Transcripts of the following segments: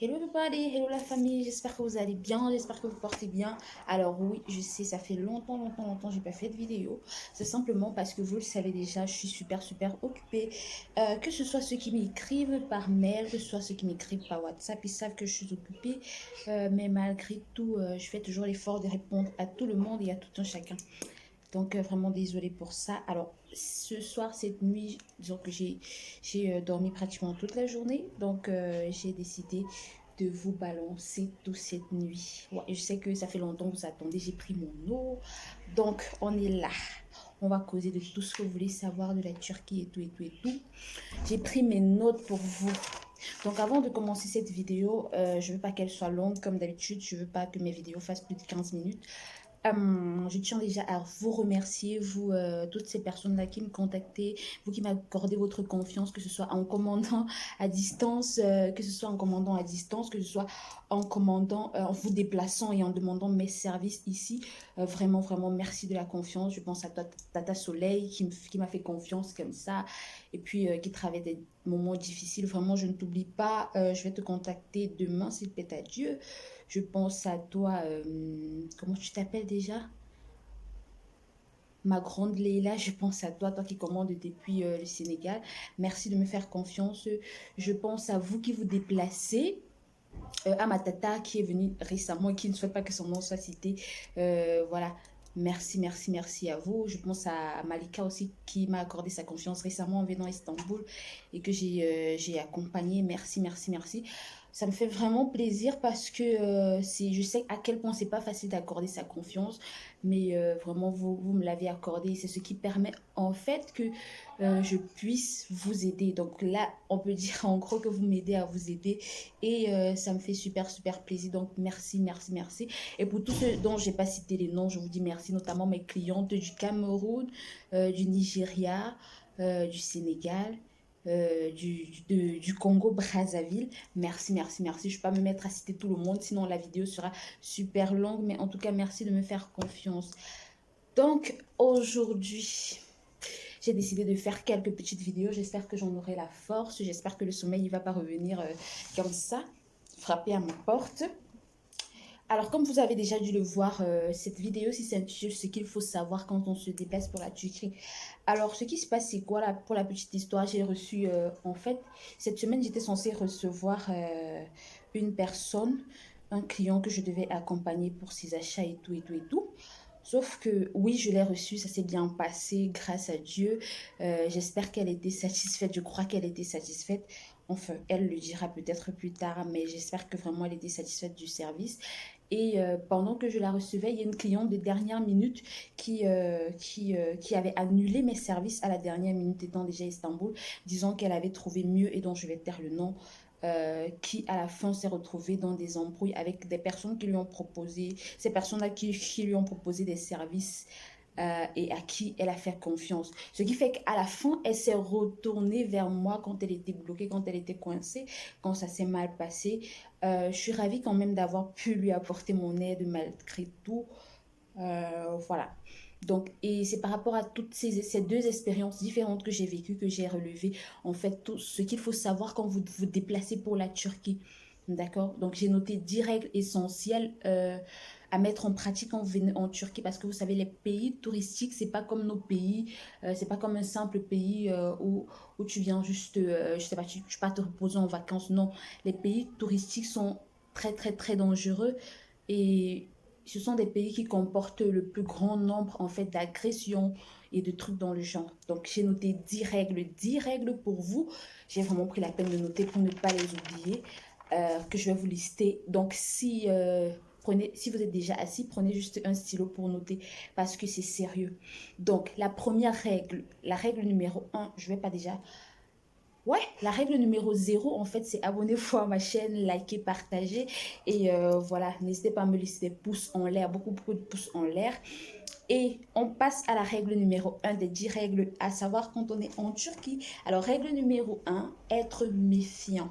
Hello everybody, hello la famille, j'espère que vous allez bien, j'espère que vous portez bien. Alors oui, je sais, ça fait longtemps, j'ai pas fait de vidéo. C'est simplement parce que vous le savez déjà, je suis super occupée. Que ce soit ceux qui m'écrivent par mail, que ce soit ceux qui m'écrivent par WhatsApp, ils savent que je suis occupée. Mais malgré tout, je fais toujours l'effort de répondre à tout le monde et à tout un chacun. Donc, vraiment désolée pour ça. Alors, ce soir, cette nuit, disons que j'ai dormi pratiquement toute la journée. Donc, j'ai décidé de vous balancer toute cette nuit. Ouais, je sais que ça fait longtemps que vous attendez. J'ai pris mon eau. Donc, on est là. On va causer de tout ce que vous voulez savoir de la Turquie et tout. J'ai pris mes notes pour vous. Donc, avant de commencer cette vidéo, je veux pas qu'elle soit longue comme d'habitude. Je veux pas que mes vidéos fassent plus de 15 minutes. Je tiens déjà à vous remercier, vous, toutes ces personnes-là qui me contactaient, vous qui m'accordez votre confiance, que ce soit en commandant à distance, que ce soit en commandant à distance, que ce soit en commandant, en vous déplaçant et en demandant mes services ici. Vraiment, merci de la confiance. Je pense à Tata Soleil qui m'a fait confiance comme ça et puis qui travaille des moments difficiles. Vraiment, je ne t'oublie pas. Je vais te contacter demain, s'il plaît à Dieu. Je pense à toi, comment tu t'appelles déjà? Ma grande Leila, je pense à toi, toi qui commandes depuis le Sénégal. Merci de me faire confiance. Je pense à vous qui vous déplacez, à ma tata qui est venue récemment et qui ne souhaite pas que son nom soit cité. Voilà. Merci à vous. Je pense à Malika aussi qui m'a accordé sa confiance récemment en venant à Istanbul et que j'ai accompagné. Merci. Ça me fait vraiment plaisir parce que je sais à quel point c'est pas facile d'accorder sa confiance, mais vraiment vous me l'avez accordé. C'est ce qui permet en fait que je puisse vous aider. Donc là, on peut dire en gros que vous m'aidez à vous aider et ça me fait super plaisir. Donc merci. Et pour tous ceux dont j'ai pas cité les noms, je vous dis merci, notamment mes clientes du Cameroun, du Nigeria, du Sénégal. Du Congo-Brazzaville. Merci. Je ne vais pas me mettre à citer tout le monde, sinon la vidéo sera super longue. Mais en tout cas, merci de me faire confiance. Donc, aujourd'hui, j'ai décidé de faire quelques petites vidéos. J'espère que j'en aurai la force. J'espère que le sommeil ne va pas revenir comme ça, frapper à ma porte. Alors, comme vous avez déjà dû le voir, cette vidéo, si c'est ce qu'il faut savoir quand on se déplace pour la Turquie. Alors, ce qui se passe, c'est quoi là, pour la petite histoire? J'ai reçu, en fait, cette semaine, j'étais censée recevoir une personne, un client que je devais accompagner pour ses achats et tout. Sauf que oui, je l'ai reçue, ça s'est bien passé, grâce à Dieu. J'espère qu'elle était satisfaite, je crois qu'elle était satisfaite. Enfin, elle le dira peut-être plus tard, mais j'espère que vraiment elle était satisfaite du service. Et pendant que je la recevais, il y a une cliente de dernière minute qui avait annulé mes services à la dernière minute, étant déjà à Istanbul, disant qu'elle avait trouvé mieux et dont je vais taire le nom. Qui à la fin s'est retrouvée dans des embrouilles avec des personnes qui lui ont proposé, ces personnes-là qui lui ont proposé des services et à qui elle a fait confiance. Ce qui fait qu'à la fin, elle s'est retournée vers moi quand elle était bloquée, quand elle était coincée, quand ça s'est mal passé. Je suis ravie quand même d'avoir pu lui apporter mon aide malgré tout. Voilà. Donc, et c'est par rapport à toutes ces deux expériences différentes que j'ai vécues, que j'ai relevées, en fait, tout ce qu'il faut savoir quand vous vous déplacez pour la Turquie. D'accord? Donc, j'ai noté 10 règles essentielles à mettre en pratique quand vous venez en Turquie parce que vous savez, les pays touristiques, c'est pas comme nos pays, c'est pas comme un simple pays où tu viens juste, je sais pas, tu pas te reposer en vacances. Non, les pays touristiques sont très dangereux et ce sont des pays qui comportent le plus grand nombre en fait d'agressions et de trucs dans le genre. Donc j'ai noté 10 règles pour vous. J'ai vraiment pris la peine de noter pour ne pas les oublier, que je vais vous lister. Donc si vous êtes déjà assis, prenez juste un stylo pour noter parce que c'est sérieux. Donc la première règle, la règle numéro un, je vais pas déjà Ouais, la règle numéro 0, en fait, c'est abonnez-vous à ma chaîne, likez, partagez. Et voilà, n'hésitez pas à me laisser des pouces en l'air, beaucoup de pouces en l'air. Et on passe à la règle numéro 1 des 10 règles à savoir quand on est en Turquie. Alors, règle numéro 1, être méfiant.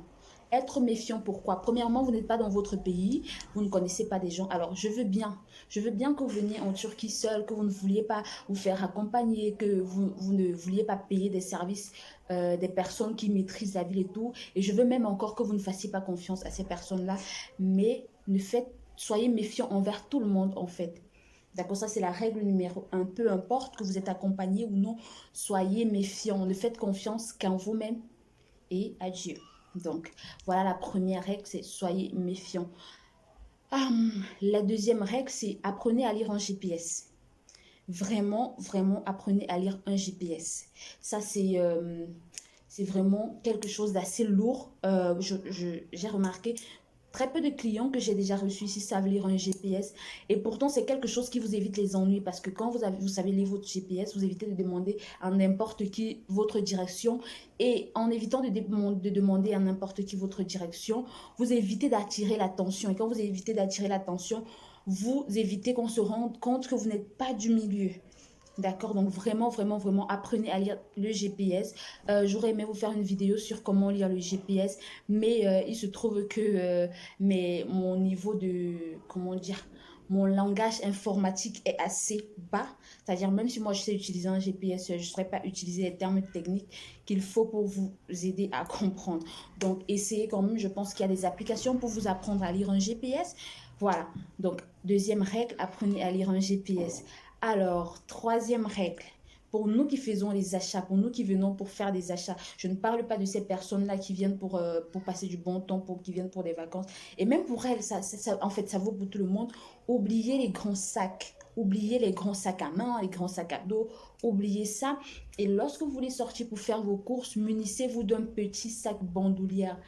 Être méfiant, pourquoi? Premièrement, vous n'êtes pas dans votre pays, vous ne connaissez pas des gens. Alors, je veux bien que vous veniez en Turquie seul, que vous ne vouliez pas vous faire accompagner, que vous ne vouliez pas payer des services des personnes qui maîtrisent la ville et tout. Et je veux même encore que vous ne fassiez pas confiance à ces personnes-là, mais soyez méfiants envers tout le monde, en fait. D'accord, ça c'est la règle numéro un. Peu importe que vous êtes accompagné ou non, soyez méfiants. Ne faites confiance qu'en vous-même et à Dieu. Donc, voilà la première règle, c'est soyez méfiants. La deuxième règle, c'est apprenez à lire un GPS. Vraiment, vraiment, apprenez à lire un GPS. Ça, c'est vraiment quelque chose d'assez lourd. J'ai remarqué très peu de clients que j'ai déjà reçus ici savent lire un GPS. Et pourtant, c'est quelque chose qui vous évite les ennuis parce que quand vous savez lire votre GPS, vous évitez de demander à n'importe qui votre direction. Et en évitant de demander à n'importe qui votre direction, vous évitez d'attirer l'attention. Et quand vous évitez d'attirer l'attention, vous évitez qu'on se rende compte que vous n'êtes pas du milieu. D'accord, donc vraiment, vraiment, vraiment, apprenez à lire le GPS. J'aurais aimé vous faire une vidéo sur comment lire le GPS, mais il se trouve que mon niveau de, comment dire, mon langage informatique est assez bas. C'est-à-dire, même si moi je sais utiliser un GPS, je ne saurais pas utiliser les termes techniques qu'il faut pour vous aider à comprendre. Donc, essayez quand même, je pense qu'il y a des applications pour vous apprendre à lire un GPS. Voilà, donc deuxième règle, apprenez à lire un GPS. Alors, troisième règle, pour nous qui faisons les achats, pour nous qui venons pour faire des achats, je ne parle pas de ces personnes-là qui viennent pour passer du bon temps, qui viennent pour des vacances. Et même pour elles, en fait, ça vaut pour tout le monde. Oubliez les grands sacs. Oubliez les grands sacs à main, les grands sacs à dos. Oubliez ça. Et lorsque vous voulez sortir pour faire vos courses, munissez-vous d'un petit sac bandoulière.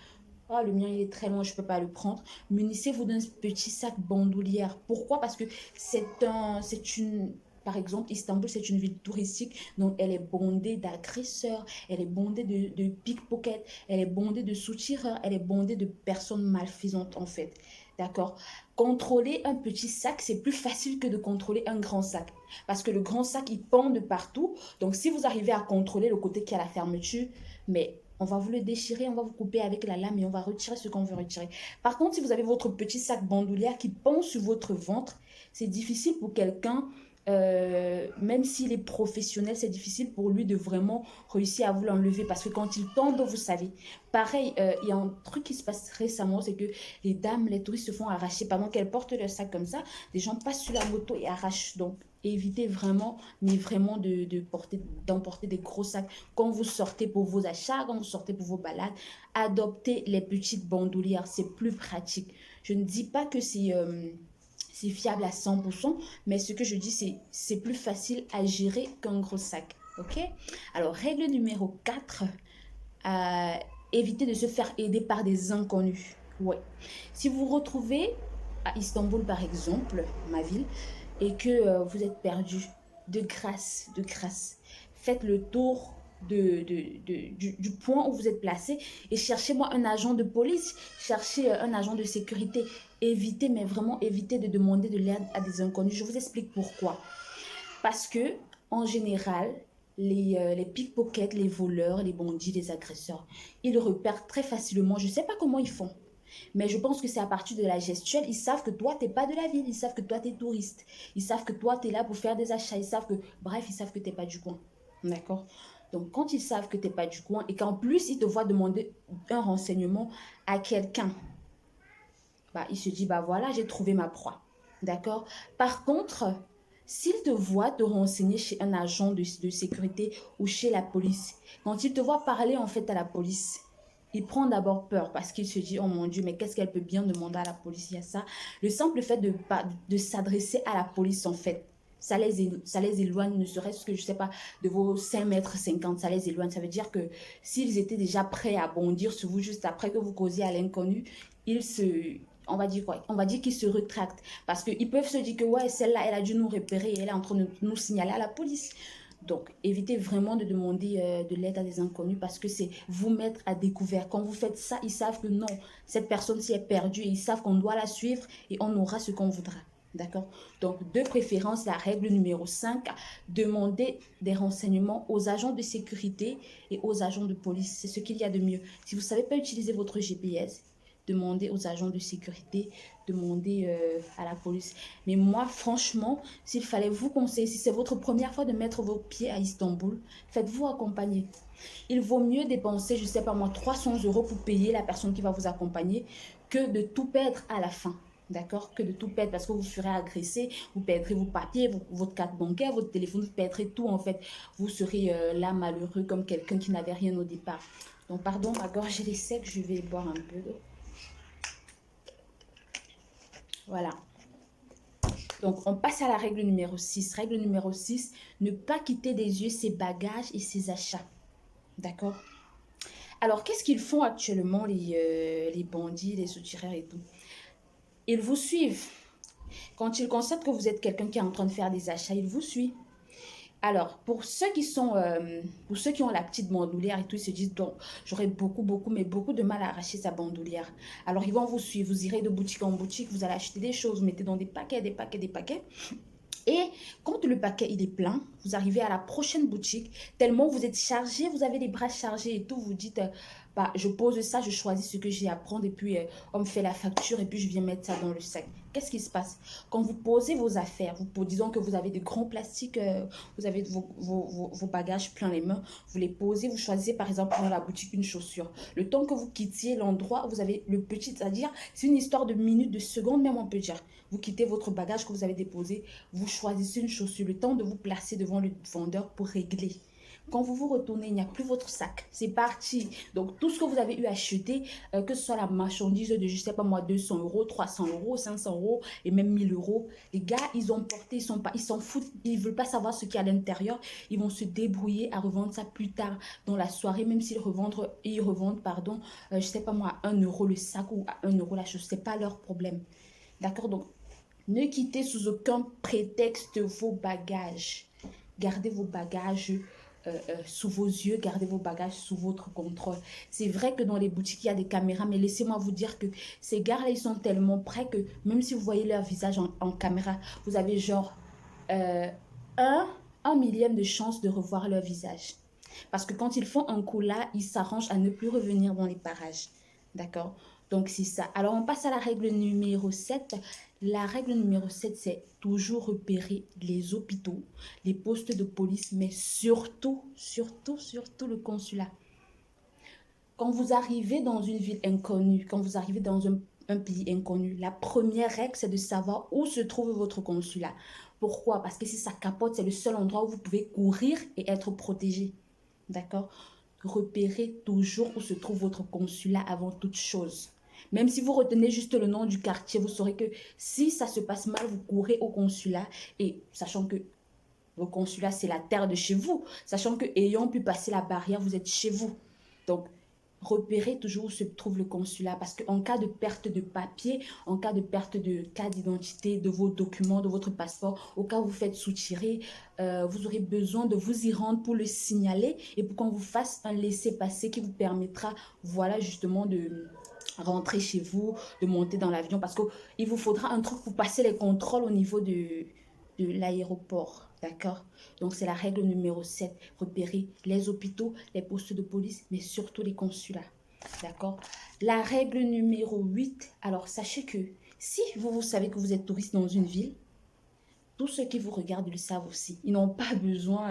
Oh, le mien, il est très loin, je ne peux pas le prendre. Munissez-vous d'un petit sac bandoulière. Pourquoi? Parce que par exemple, Istanbul, c'est une ville touristique, donc elle est bondée d'agresseurs, elle est bondée de pickpockets, elle est bondée de soutireurs, elle est bondée de personnes malfaisantes, en fait. D'accord? Contrôler un petit sac, c'est plus facile que de contrôler un grand sac. Parce que le grand sac, il pend de partout. Donc, si vous arrivez à contrôler le côté qui a la fermeture, mais on va vous le déchirer, on va vous couper avec la lame et on va retirer ce qu'on veut retirer. Par contre, si vous avez votre petit sac bandoulière qui pend sur votre ventre, c'est difficile pour quelqu'un, même s'il est professionnel, c'est difficile pour lui de vraiment réussir à vous l'enlever parce que quand il tombe, vous savez. Pareil, il y a un truc qui se passe récemment, c'est que les dames, les touristes se font arracher pendant qu'elles portent leur sac comme ça. Des gens passent sur la moto et arrachent. Donc, évitez vraiment, mais vraiment d'emporter des gros sacs. Quand vous sortez pour vos achats, quand vous sortez pour vos balades, adoptez les petites bandoulières. C'est plus pratique. Je ne dis pas que c'est fiable à 100%, mais ce que je dis, c'est plus facile à gérer qu'un gros sac. OK? Alors, règle numéro 4, évitez de se faire aider par des inconnus. Ouais. Si vous vous retrouvez à Istanbul, par exemple, ma ville, et que vous êtes perdu, de grâce, faites le tour du point où vous êtes placé et cherchez-moi un agent de police, cherchez un agent de sécurité. Évitez, mais vraiment évitez de demander de l'aide à des inconnus. Je vous explique pourquoi. Parce que, en général, les pickpockets, les voleurs, les bandits, les agresseurs, ils repèrent très facilement. Je ne sais pas comment ils font. Mais je pense que c'est à partir de la gestuelle. Ils savent que toi, tu n'es pas de la ville. Ils savent que toi, tu es touriste. Ils savent que toi, tu es là pour faire des achats. Bref, ils savent que tu n'es pas du coin. D'accord? Donc, quand ils savent que tu n'es pas du coin et qu'en plus, ils te voient demander un renseignement à quelqu'un, bah, il se dit, bah voilà, j'ai trouvé ma proie. D'accord? Par contre, s'il te voit te renseigner chez un agent de sécurité ou chez la police, quand il te voit parler en fait à la police, il prend d'abord peur parce qu'il se dit, oh mon Dieu, mais qu'est-ce qu'elle peut bien demander à la police? Il y a ça. Le simple fait de s'adresser à la police, en fait, ça les éloigne, ne serait-ce que, je ne sais pas, de vos 5,50 m, ça les éloigne. Ça veut dire que s'ils étaient déjà prêts à bondir sur vous juste après que vous causiez à l'inconnu, on va dire quoi? On va dire qu'ils se rétractent. Parce qu'ils peuvent se dire que, ouais, celle-là, elle a dû nous repérer et elle est en train de nous signaler à la police. Donc, évitez vraiment de demander de l'aide à des inconnus parce que c'est vous mettre à découvert. Quand vous faites ça, ils savent que non, cette personne-ci est perdue et ils savent qu'on doit la suivre et on aura ce qu'on voudra. D'accord? Donc, de préférence, la règle numéro 5, demandez des renseignements aux agents de sécurité et aux agents de police. C'est ce qu'il y a de mieux. Si vous ne savez pas utiliser votre GPS, demandez aux agents de sécurité, demandez à la police. Mais moi, franchement, s'il fallait vous conseiller, si c'est votre première fois de mettre vos pieds à Istanbul, faites-vous accompagner. Il vaut mieux dépenser, je ne sais pas moi, 300 euros pour payer la personne qui va vous accompagner que de tout perdre à la fin. D'accord? Que de tout perdre parce que vous serez agressé, vous perdrez vos papiers, votre carte bancaire, votre téléphone, vous perdrez tout en fait. Vous serez là malheureux comme quelqu'un qui n'avait rien au départ. Donc pardon, ma gorge est sec, je vais boire un peu d'eau. Voilà. Donc on passe à la règle numéro 6. Règle numéro 6, ne pas quitter des yeux ses bagages et ses achats. D'accord? Alors qu'est-ce qu'ils font actuellement les bandits, les soutireurs et tout? Ils vous suivent. Quand ils constatent que vous êtes quelqu'un qui est en train de faire des achats, ils vous suivent. Alors, pour ceux qui ont la petite bandoulière et tout, ils se disent, donc, j'aurais mais beaucoup de mal à arracher sa bandoulière. Alors, ils vont vous suivre, vous irez de boutique en boutique, vous allez acheter des choses, vous mettez dans des paquets, des paquets, des paquets. Et quand le paquet il est plein, vous arrivez à la prochaine boutique, tellement vous êtes chargé, vous avez les bras chargés et tout, vous dites, bah, je pose ça, je choisis ce que j'ai à prendre et puis on me fait la facture et puis je viens mettre ça dans le sac. Qu'est-ce qui se passe? Quand vous posez vos affaires, disons que vous avez des grands plastiques, vous avez vos bagages plein les mains, vous les posez, vous choisissez par exemple dans la boutique une chaussure. Le temps que vous quittiez l'endroit, vous avez le petit, c'est-à-dire c'est une histoire de minutes, de secondes même on peut dire. Vous quittez votre bagage que vous avez déposé, vous choisissez une chaussure, le temps de vous placer devant le vendeur pour régler. Quand vous vous retournez, il n'y a plus votre sac. C'est parti. Donc, tout ce que vous avez eu à acheter, que ce soit la marchandise de, je ne sais pas moi, 200 euros, 300 euros, 500 euros et même 1000 euros, les gars, ils ont porté, ils s'en foutent, ils ne veulent pas savoir ce qu'il y a à l'intérieur. Ils vont se débrouiller à revendre ça plus tard dans la soirée, même s'ils revendent, pardon, je ne sais pas moi, à 1 euro le sac ou à 1 euro la chose. Ce n'est pas leur problème. D'accord? Donc, ne quittez sous aucun prétexte vos bagages. Gardez vos bagages sous vos yeux, gardez vos bagages sous votre contrôle. C'est vrai que dans les boutiques, il y a des caméras, mais laissez-moi vous dire que ces gars-là, ils sont tellement près que même si vous voyez leur visage en caméra, vous avez genre euh, un millième de chance de revoir leur visage. Parce que quand ils font un coup là, ils s'arrangent à ne plus revenir dans les parages. D'accord? Donc, c'est ça. Alors, on passe à la règle numéro 7. La règle numéro 7, c'est toujours repérer les hôpitaux, les postes de police, mais surtout, surtout, surtout le consulat. Quand vous arrivez dans une ville inconnue, quand vous arrivez dans un pays inconnu, la première règle, c'est de savoir où se trouve votre consulat. Pourquoi? Parce que si ça capote, c'est le seul endroit où vous pouvez courir et être protégé. D'accord? Repérez toujours où se trouve votre consulat avant toute chose. Même si vous retenez juste le nom du quartier, vous saurez que si ça se passe mal, vous courez au consulat et sachant que le consulat, c'est la terre de chez vous, sachant que ayant pu passer la barrière, vous êtes chez vous. Donc, repérez toujours où se trouve le consulat parce qu'en cas de perte de papier, en cas de perte de carte d'identité, de vos documents, de votre passeport, au cas où vous faites soutirer, vous aurez besoin de vous y rendre pour le signaler et pour qu'on vous fasse un laissez-passer qui vous permettra, voilà, justement de rentrer chez vous, de monter dans l'avion parce qu'il vous faudra un truc pour passer les contrôles au niveau de l'aéroport. D'accord? Donc, c'est la règle numéro 7. Repérer les hôpitaux, les postes de police, mais surtout les consulats. D'accord? La règle numéro 8. Alors, sachez que si vous savez que vous êtes touriste dans une ville, tous ceux qui vous regardent le savent aussi. Ils n'ont pas besoin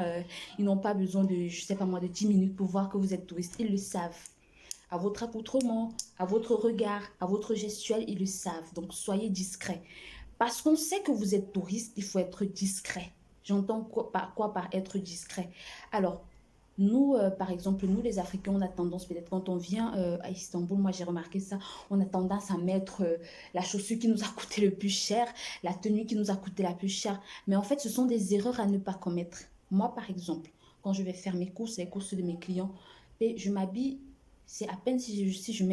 de, je sais pas moi, de 10 minutes pour voir que vous êtes touriste. Ils le savent. À votre accoutrement, à votre regard, à votre gestuelle, ils le savent. Donc, soyez discret. Parce qu'on sait que vous êtes touriste, il faut être discret. J'entends quoi par être discret? Alors, nous, par exemple, nous les Africains, on a tendance, peut-être quand on vient à Istanbul, moi j'ai remarqué ça, on a tendance à mettre la chaussure qui nous a coûté le plus cher, la tenue qui nous a coûté la plus cher. Mais en fait, ce sont des erreurs à ne pas commettre. Moi, par exemple, quand je vais faire mes courses, les courses de mes clients, et je m'habille, c'est à peine si je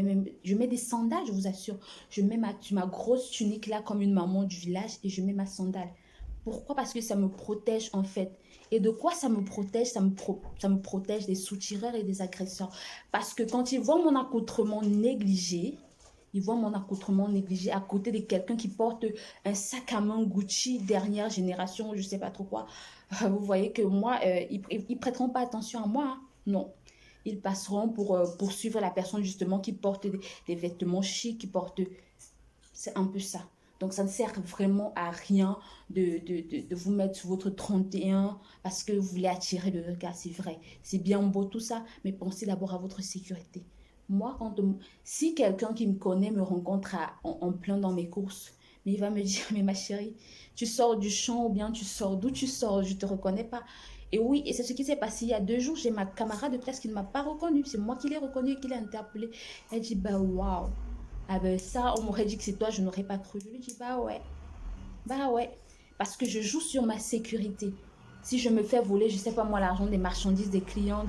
mets des sandales, je vous assure. Je mets ma grosse tunique là comme une maman du village et je mets ma sandale. Pourquoi? Parce que ça me protège en fait. Et de quoi ça me protège? Ça me protège des soutireurs et des agresseurs. Parce que quand ils voient mon accoutrement négligé, Ils voient mon accoutrement négligé à côté de quelqu'un qui porte un sac à main Gucci, dernière génération, je ne sais pas trop quoi. Vous voyez que moi, ils ne prêteront pas attention à moi, hein. Non. Ils passeront pour poursuivre la personne justement qui porte des vêtements chics, qui porte... C'est un peu ça. Donc, ça ne sert vraiment à rien de vous mettre sur votre 31 parce que vous voulez attirer le regard. C'est vrai. C'est bien beau tout ça, mais pensez d'abord à votre sécurité. Moi, si quelqu'un qui me connaît me rencontre en plein dans mes courses, mais il va me dire, mais ma chérie, tu sors du champ ou bien tu sors d'où tu sors, je ne te reconnais pas. Et oui, et c'est ce qui s'est passé il y a 2 jours. J'ai ma camarade de classe qui ne m'a pas reconnue. C'est moi qui l'ai reconnue et qui l'ai interpellée. Elle dit, bah waouh. Ah ben ça, on m'aurait dit que c'est toi, je n'aurais pas cru. Je lui dis, bah ouais. Parce que je joue sur ma sécurité. Si je me fais voler, je sais pas moi, l'argent des marchandises des clients,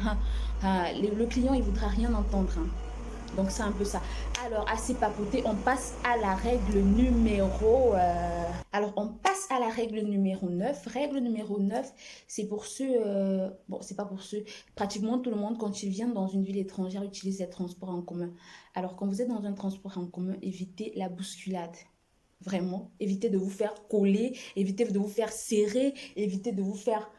le client, il voudra rien entendre, hein. Donc, c'est un peu ça. Alors, assez papoté, on passe à la règle numéro... Alors, on passe à la règle numéro 9. Règle numéro 9, c'est pour ceux... Bon, c'est pas pour ceux... Pratiquement tout le monde, quand ils viennent dans une ville étrangère, utilise les transports en commun. Alors, quand vous êtes dans un transport en commun, évitez la bousculade. Vraiment. Évitez de vous faire coller, évitez de vous faire serrer, évitez de vous faire...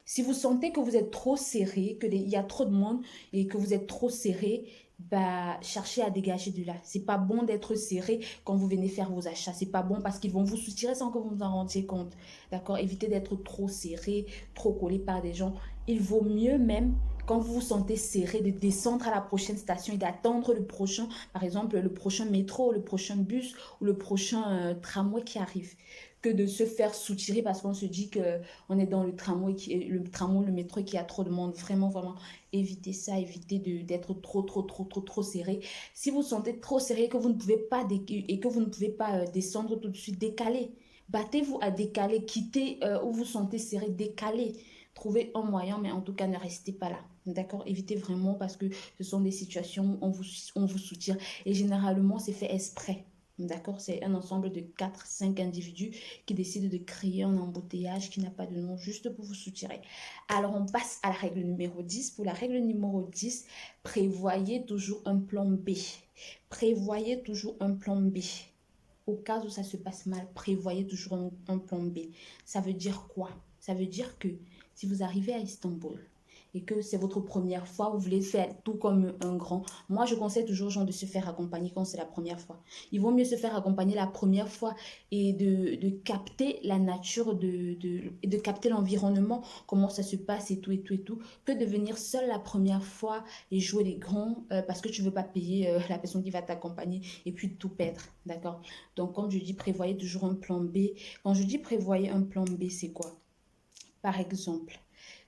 Si vous sentez que vous êtes trop serré, qu'il y a trop de monde et que vous êtes trop serré, bah, cherchez à dégager de là. C'est pas bon d'être serré quand vous venez faire vos achats. C'est pas bon parce qu'ils vont vous soutirer sans que vous vous en rendiez compte. D'accord? Évitez d'être trop serré, trop collé par des gens. Il vaut mieux même, quand vous vous sentez serré, de descendre à la prochaine station et d'attendre le prochain, par exemple, le prochain métro, le prochain bus ou le prochain tramway qui arrive, que de se faire soutirer parce qu'on se dit que on est dans le tramway, le métro qui a trop de monde. Vraiment, vraiment, évitez ça, évitez d'être trop serré. Si vous sentez trop serré que vous ne pouvez pas et que vous ne pouvez pas descendre tout de suite, décalez. Battez-vous à décaler, quittez où vous sentez serré, décalez. Trouvez un moyen, mais en tout cas, ne restez pas là. D'accord? Évitez vraiment parce que ce sont des situations où on vous soutire. Et généralement, c'est fait exprès. D'accord? C'est un ensemble de 4, 5 individus qui décident de créer un embouteillage qui n'a pas de nom juste pour vous soutirer. Alors, on passe à la règle numéro 10. Pour la règle numéro 10, prévoyez toujours un plan B. Prévoyez toujours un plan B. Au cas où ça se passe mal, prévoyez toujours un plan B. Ça veut dire quoi? Ça veut dire que si vous arrivez à Istanbul et que c'est votre première fois, vous voulez faire tout comme un grand. Moi, je conseille toujours aux gens de se faire accompagner quand c'est la première fois. Il vaut mieux se faire accompagner la première fois et de capter la nature, de capter l'environnement, comment ça se passe et tout, que de venir seul la première fois et jouer les grands parce que tu ne veux pas payer la personne qui va t'accompagner et puis tout perdre, d'accord? Donc, comme je dis, prévoyez toujours un plan B. Quand je dis prévoyez un plan B, c'est quoi? Par exemple,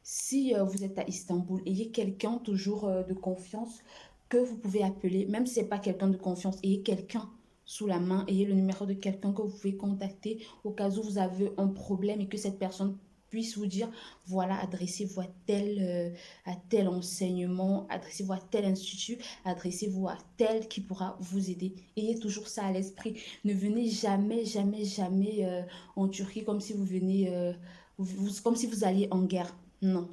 si vous êtes à Istanbul, ayez quelqu'un toujours de confiance que vous pouvez appeler, même si ce n'est pas quelqu'un de confiance, ayez quelqu'un sous la main, ayez le numéro de quelqu'un que vous pouvez contacter au cas où vous avez un problème et que cette personne puisse vous dire, voilà, adressez-vous à tel enseignement, adressez-vous à tel institut, adressez-vous à tel qui pourra vous aider. Ayez toujours ça à l'esprit. Ne venez jamais en Turquie comme si vous venez... comme si vous alliez en guerre. Non.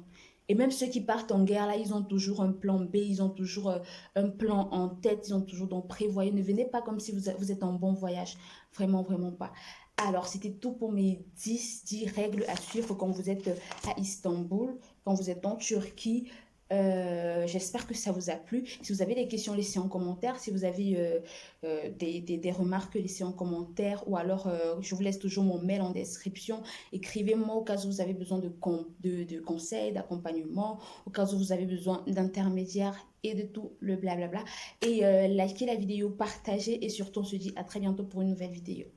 Et même ceux qui partent en guerre, là, ils ont toujours un plan B, ils ont toujours un plan en tête, ils ont toujours donc prévoyé. Ne venez pas comme si vous êtes en bon voyage. Vraiment, vraiment pas. Alors, c'était tout pour mes 10 règles à suivre quand vous êtes à Istanbul, quand vous êtes en Turquie. J'espère que ça vous a plu. Si vous avez des questions, laissez en commentaire. Si vous avez des remarques, laissez en commentaire. Ou alors, je vous laisse toujours mon mail en description. Écrivez-moi au cas où vous avez besoin de conseils, d'accompagnement, au cas où vous avez besoin d'intermédiaires et de tout le blablabla. Et likez la vidéo, partagez et surtout on se dit à très bientôt pour une nouvelle vidéo.